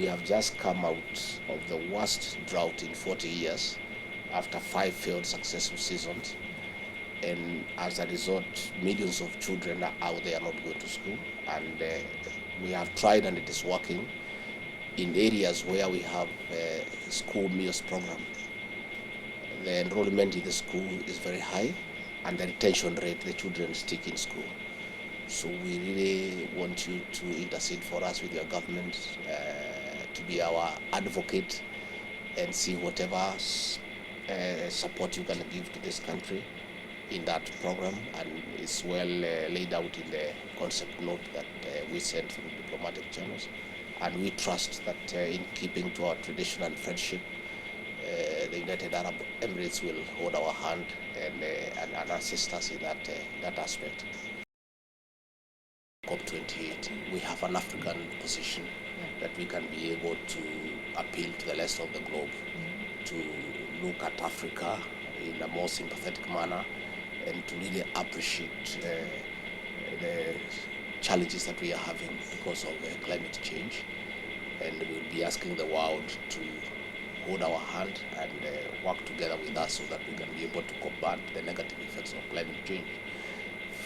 We have just come out of the worst drought in 40 years after 5 failed successive seasons. And as a result, millions of children are out there not going to school. And we have tried, and it is working, in areas where we have a school meals program. The enrollment in the school is very high, and the retention rate, the children stick in school. So we really want you to intercede for us with your government, to be our advocate and see whatever support you can give to this country in that program. And it's well laid out in the concept note that we sent through diplomatic channels. And we trust that in keeping to our tradition and friendship, the United Arab Emirates will hold our hand and assist us in that aspect. COP28, we have an African position that we can be able to appeal to the rest of the globe to look at Africa in a more sympathetic manner and to really appreciate the challenges that we are having because of climate change. And we'll be asking the world to hold our hand and work together with us so that we can be able to combat the negative effects of climate change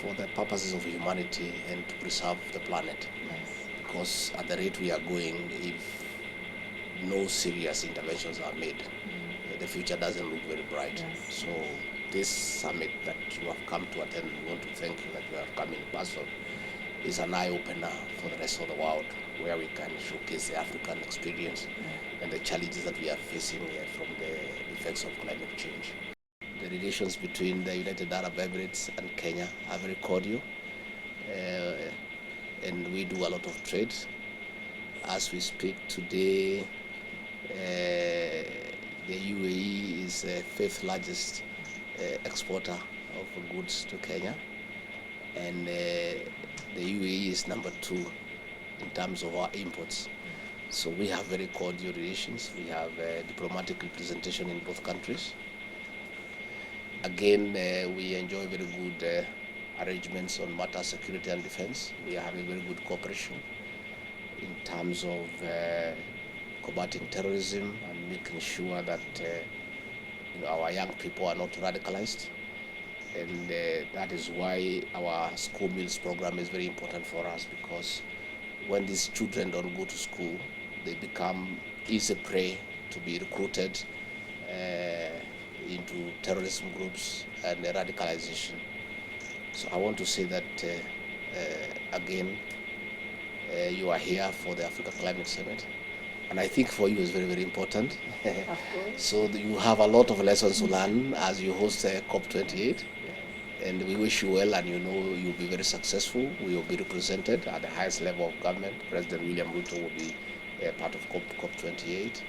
for the purposes of humanity and to preserve the planet. Yes. Because at the rate we are going, if no serious interventions are made, the future doesn't look very bright. Yes. So this summit that you have come to attend, we want to thank you that you have come in person, is an eye-opener for the rest of the world, where we can showcase the African experience and the challenges that we are facing from the effects of climate change. The relations between the United Arab Emirates and Kenya are very cordial, and we do a lot of trade. As we speak today, the UAE is the 5th largest exporter of goods to Kenya, and the UAE is number 2 in terms of our imports. So we have very cordial relations. We have diplomatic representation in both countries. Again, we enjoy very good arrangements on matters security and defense. We are having very good cooperation in terms of combating terrorism and making sure that our young people are not radicalized. And that is why our school meals program is very important for us, because when these children don't go to school, they become easy prey to be recruited into terrorism groups and radicalization. So I want to say that again, you are here for the Africa Climate Summit, and I think for you it's very, very important. Of course. So you have a lot of lessons to learn as you host COP28, and we wish you well, and you know you'll be very successful. We will be represented at the highest level of government. President William RUTO will be part of COP28.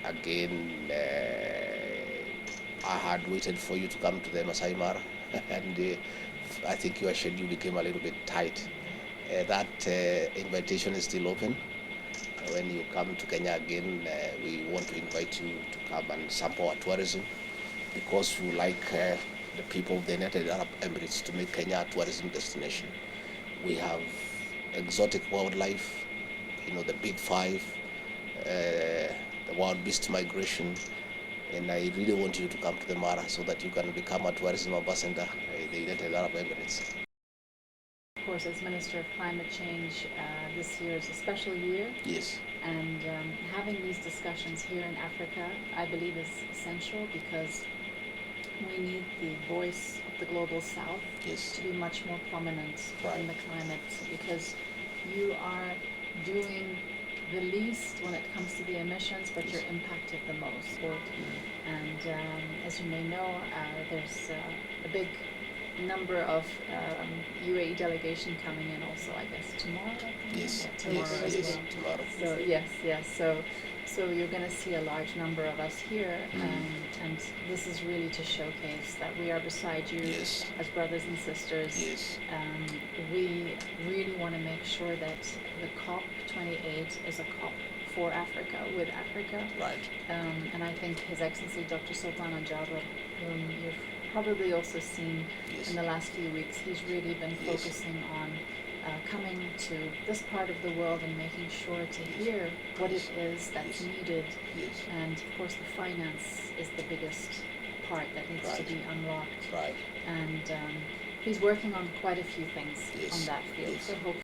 Again, I had waited for you to come to the Masai Mara, and I think your schedule became a little bit tight. That invitation is still open. When you come to Kenya again, we want to invite you to come and sample our tourism, because we like the people of the United Arab Emirates to make Kenya a tourism destination. We have exotic wildlife, the big 5, the wild beast migration, and I really want you to come to the Mara so that you can become a tourism ambassador in the United Arab Emirates. Of course, as Minister of Climate Change, this year is a special year. Yes. And having these discussions here in Africa, I believe, is essential, because we need the voice of the global south to be much more prominent in the climate, because you are doing the least when it comes to the emissions, but you're impacted the most. And as you may know, there's a big number of UAE delegation coming in also, I guess, tomorrow. Yes, tomorrow. Tomorrow. So yes. So you're going to see a large number of us here, and this is really to showcase that we are beside you as brothers and sisters. Yes. We really want to make sure that the COP28 is a COP for Africa, with Africa. Right. And I think His Excellency Dr. Sultan Al-Jaber, whom you've probably also seen in the last few weeks, he's really been focusing on coming to this part of the world and making sure to hear what it is that's needed. And of course the finance is the biggest part that needs to be unlocked. And he's working on quite a few things on that field. So hopefully